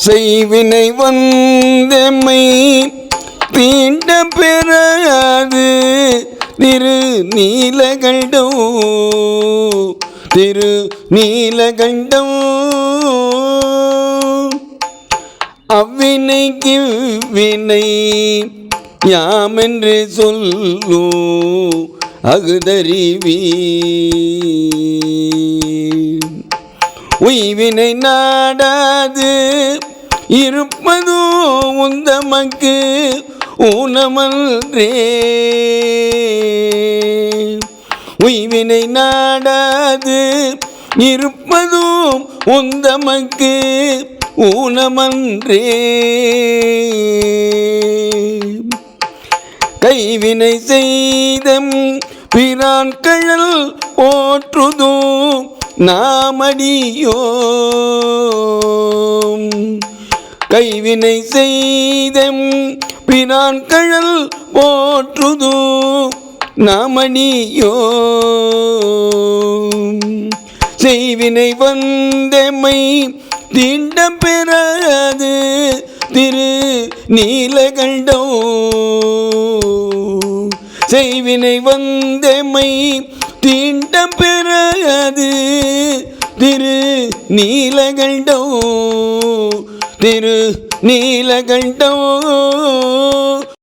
செய்வினை வந்தமை தீண்ட பெறாது திரு நீலகண்டம் திரு நீலகண்டம் அவ்வினைக்கு வினை யாமென்று சொல்லு அகுதறிவி உய்வினை நாடாது இருப்பதோ உந்தமக்கு ஊனமன்றே உய்வினை நாடாது இருப்பதோ உந்தமக்கு ஊனமன்றே கைவினை செய்தம் பிரான் கழல் போற்றுதோ நாமடியோ கைவினை செய்தம் பிரான் கழல் போற்றுதோ நாமடியோ செய்வினை வந்தமை தீண்ட பெறாது திரு நீலகண்டம் செய்வினை வந்தமை தீண்ட பெறாது திரு நீலகண்டம் திரு நீலகண்டம்